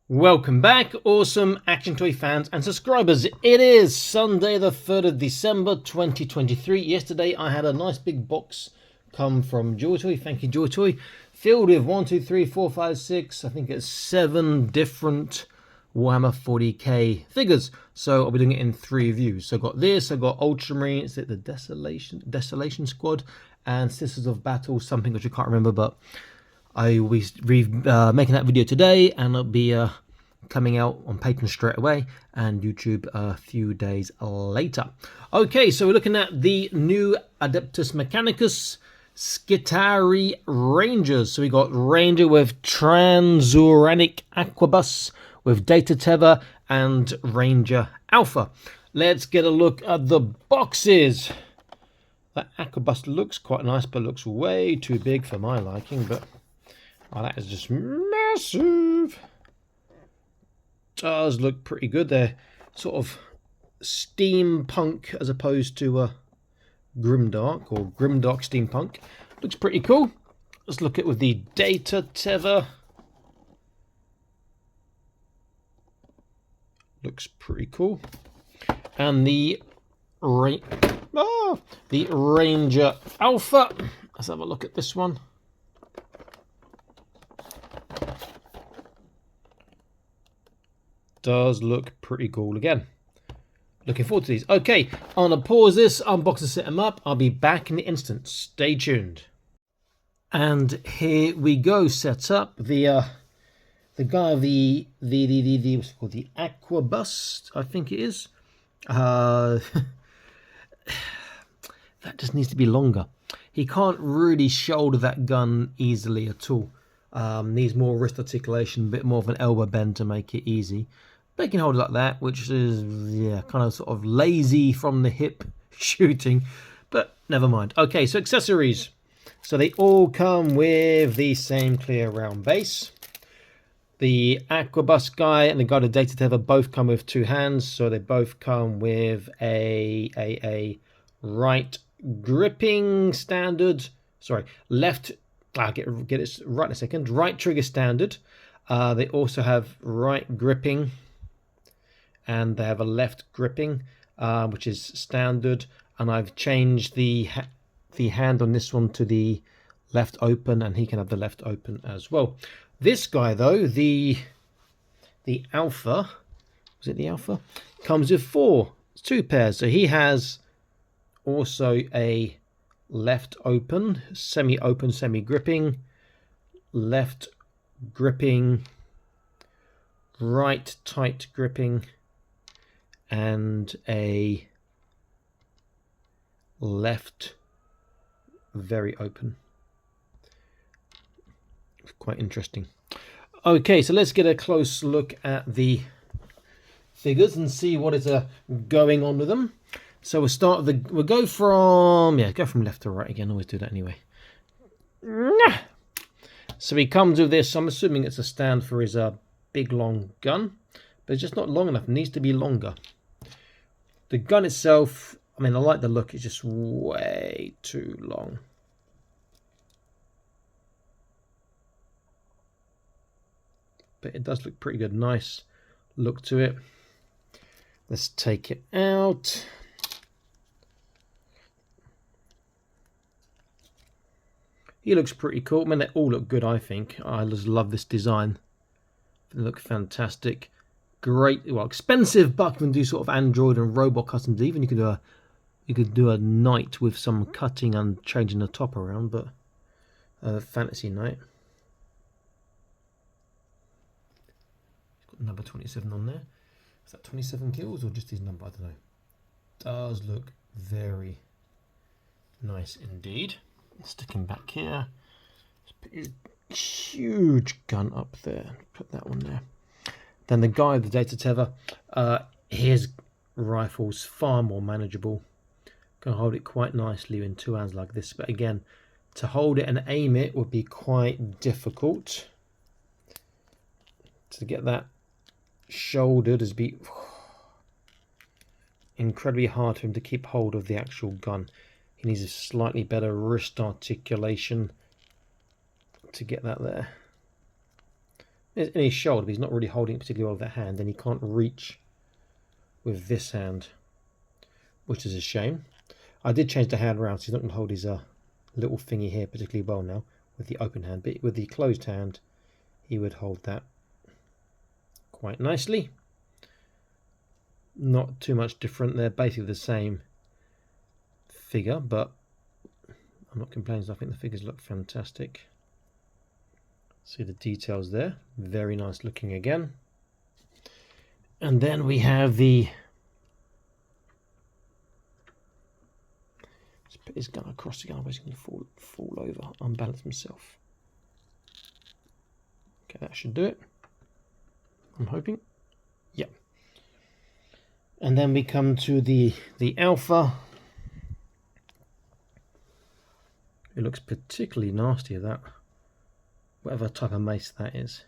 Welcome back, awesome Action Toy fans and subscribers. It is Sunday the 3rd of December 2023. Yesterday I had a nice big box come from JoyToy, thank you JoyToy, filled with 1, 2, 3, 4, 5, 6, I think it's 7 different Warhammer 40k figures. So I'll be doing it in 3 views. So I got this, I got Ultramarine, is it the Desolation Squad, and Sisters of Battle, something which I can't remember, but I will be making that video today, and it'll be coming out on Patreon straight away and YouTube a few days later. Okay, so we're looking at the new Adeptus Mechanicus Skitarii Rangers. So we got Ranger with Transuranic Aquabus with Data Tether and Ranger Alpha. Let's get a look at the boxes. That Aquabus looks quite nice, but looks way too big for my liking, but oh, that is just massive. Does look pretty good. They're sort of steampunk as opposed to grimdark, or grimdark steampunk. Looks pretty cool. Let's look at with the Data Tether. Looks pretty cool. And the Ranger Alpha. Let's have a look at this one. Does look pretty cool again. Looking forward to these. Okay, I'm gonna pause this, unbox and set them up. I'll be back in an instant. Stay tuned. And here we go. Set up the guy of the what's it called, the Aquabus, I think it is. That just needs to be longer. He can't really shoulder that gun easily at all. Needs more wrist articulation, a bit more of an elbow bend to make it easy. But he can hold it like that, which is, yeah, kind of sort of lazy from the hip shooting. But never mind. Okay, so accessories. So they all come with the same clear round base. The Aquabus guy and the guy with Data Tether both come with 2 hands. So they both come with a right gripping standard. Sorry, left. I'll get it right in a second. Right trigger standard. They also have right gripping, and they have a left gripping, which is standard. And I've changed the hand on this one to the left open, and he can have the left open as well. This guy though, the Alpha, was it the Alpha? Comes with 2 pairs. So he has also a left open, semi-open, semi-gripping, left gripping, right tight gripping, and a left very open. Quite interesting. Okay, so let's get a close look at the figures and see what is going on with them. So we'll start with we'll go from left to right again. Always do that anyway. So he comes with this. I'm assuming it's a stand for his big long gun, but it's just not long enough. It needs to be longer. The gun itself, I mean, I like the look. It's just way too long. But it does look pretty good. Nice look to it. Let's take it out. He looks pretty cool. I mean, they all look good, I think. I just love this design. They look fantastic. Great, well, expensive, but you can do sort of Android and robot customs. Even you could do a knight with some cutting and changing the top around, but fantasy knight. Got number 27 on there. Is that 27 kills or just his number? I don't know. Does look very nice indeed. Stick him back here. Put his huge gun up there. Put that one there. Then the guy with the Data Tether. His rifle's far more manageable. Can hold it quite nicely in 2 hands like this. But again, to hold it and aim it would be quite difficult. To get that shouldered is be incredibly hard for him to keep hold of the actual gun. He needs a slightly better wrist articulation to get that there. in his shoulder, but he's not really holding it particularly well with that hand, and he can't reach with this hand, which is a shame. I did change the hand around, so he's not going to hold his little thingy here particularly well now with the open hand, but with the closed hand he would hold that quite nicely. Not too much different, they're basically the same figure, but I'm not complaining. I think the figures look fantastic. See the details there, very nice looking again. And then we have the, let's put his gun across again, otherwise he's going to fall over, unbalance himself. Okay, that should do it, I'm hoping. Yep. And then we come to the Alpha. It looks particularly nasty, that, whatever type of mace that is.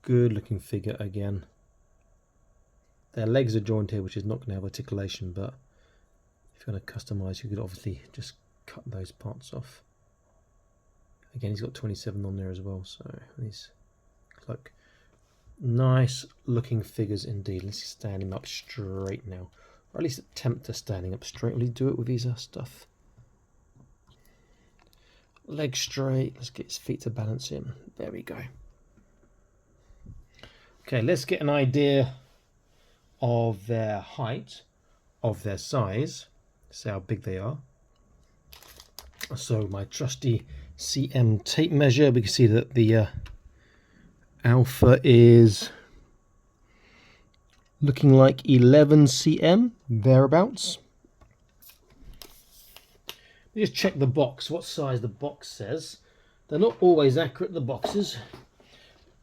Good looking figure again. Their legs are joined here, which is not going to have articulation, but if you're going to customize, you could obviously just cut those parts off. Again, he's got 27 on there as well, so he's cloak. Nice looking figures indeed. Let's stand him up straight now, or at least attempt to standing up straight. Will he do it with his stuff? Legs straight. Let's get his feet to balance him. There we go. Okay, let's get an idea of their height, of their size, see how big they are. So my trusty cm tape measure, we can see that the Alpha is looking like 11 cm, thereabouts. We just check the box, what size the box says. They're not always accurate, the boxes.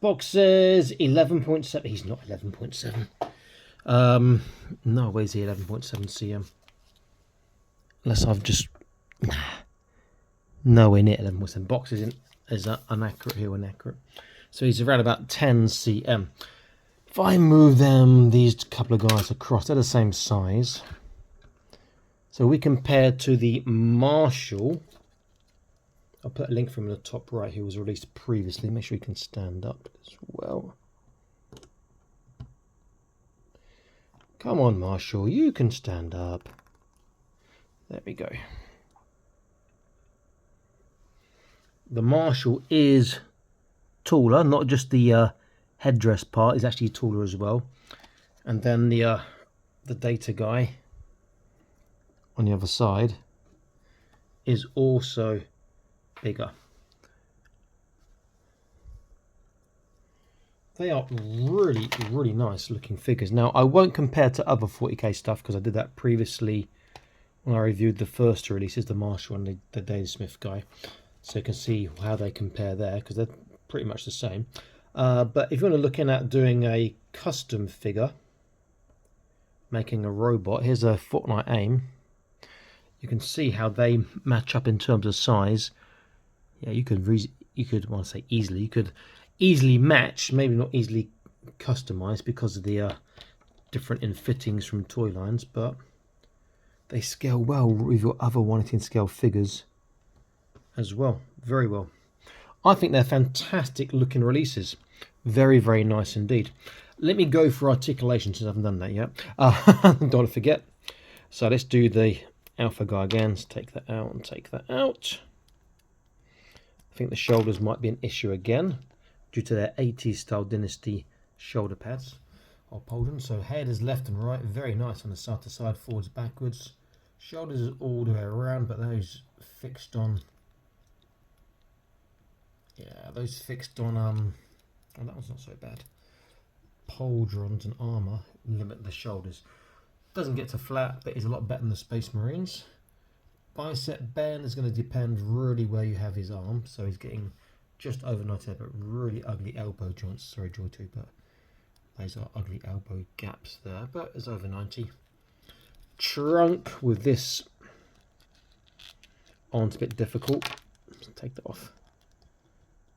Box says 11.7. He's not 11.7. No, where's he? 11.7 cm? Unless I've just nowhere near 11.7. Box isn't as inaccurate here, inaccurate. So he's around about 10 cm. If I move them, these couple of guys across, they're the same size. So we compare to the Marshall. I'll put a link from the top right. He was released previously. Make sure he can stand up as well. Come on, Marshall, you can stand up. There we go. The Marshall is taller, not just the headdress part is actually taller as well. And then the data guy on the other side is also bigger. They are really, really nice looking figures. Now, I won't compare to other 40k stuff because I did that previously when I reviewed the first two releases, the Marshall and the Dave Smith guy. So you can see how they compare there because they're pretty much the same. But if you're looking at doing a custom figure, making a robot, here's a Fortnite aim. You can see how they match up in terms of size. Yeah, you could want to say easily. You could easily match, maybe not easily customize because of the different in fittings from toy lines, but they scale well with your other 1/18 scale figures as well, very well. I think they're fantastic looking releases, very, very nice indeed. Let me go for articulation since I haven't done that yet. Don't want to forget. So let's do the Alpha guy again. Let's take that out and take that out. I think the shoulders might be an issue again due to their 80s style Dynasty shoulder pads. I'll pull them. So head is left and right, very nice on the side to side, forwards, backwards. Shoulders is all the way around, but those fixed on. Yeah, those fixed on. Oh, that one's not so bad. Pauldrons and armor limit the shoulders. Doesn't get to flat, but is a lot better than the Space Marines. Bicep bend is going to depend really where you have his arm. So he's getting just over 90, but really ugly elbow joints. Sorry, JoyToy, but those are ugly elbow gaps there. But it's over 90. Trunk with this arm's a bit difficult. Let's take that off.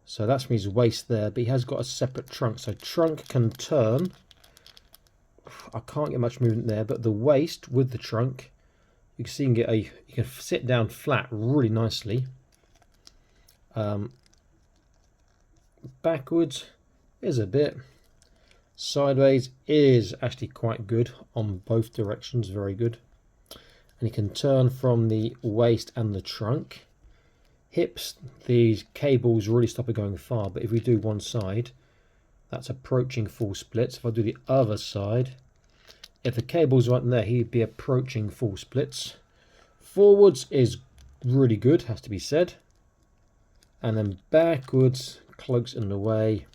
So that's from his waist there, but he has got a separate trunk. So trunk can turn. I can't get much movement there, but the waist with the trunk, you can see you can sit down flat really nicely. Backwards is a bit. Sideways is actually quite good on both directions, very good. And you can turn from the waist and the trunk. Hips, these cables really stop it going far, but if we do one side, that's approaching full splits. If I do the other side, if the cable's right in there, he'd be approaching full splits. Forwards is really good, has to be said. And then backwards, cloaks in the way.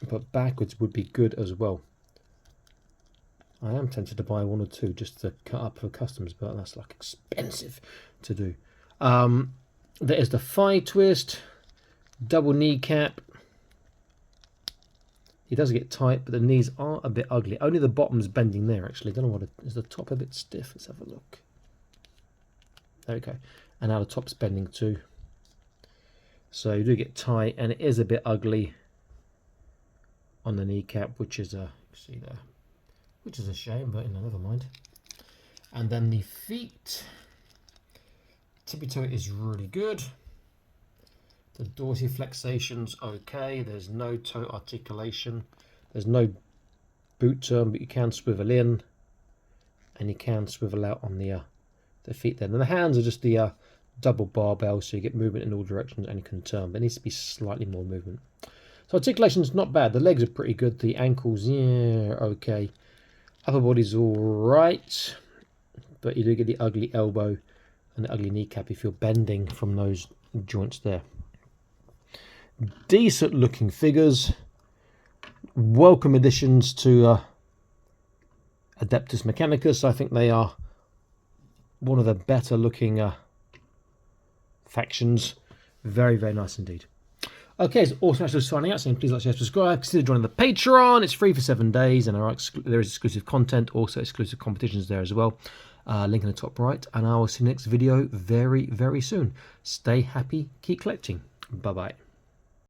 But backwards would be good as well. I am tempted to buy one or two just to cut up for customs, but that's like expensive to do. There is the thigh twist, double kneecap. He does get tight, but the knees are a bit ugly. Only the bottom's bending there, actually. Don't know what is the top a bit stiff. Let's have a look. There we go. And now the top's bending too. So you do get tight, and it is a bit ugly on the kneecap, which is a see there, which is a shame, but never mind. And then the feet, tippy toe is really good. The dorsiflexation's okay. There's no toe articulation. There's no boot turn, but you can swivel in, and you can swivel out on the feet. Then, and the hands are just the double barbell, so you get movement in all directions, and you can turn. There needs to be slightly more movement. So articulation's not bad. The legs are pretty good. The ankles, yeah, okay. Upper body's all right, but you do get the ugly elbow and the ugly kneecap if you're bending from those joints there. Decent looking figures. Welcome additions to Adeptus Mechanicus. I think they are one of the better looking factions. Very, very nice indeed. Okay, so awesome actually signing out, saying please like, share, subscribe, consider joining the Patreon. It's free for 7 days, and there is exclusive content, also exclusive competitions there as well. Link in the top right, and I will see you next video very, very soon. Stay happy, keep collecting. Bye-bye.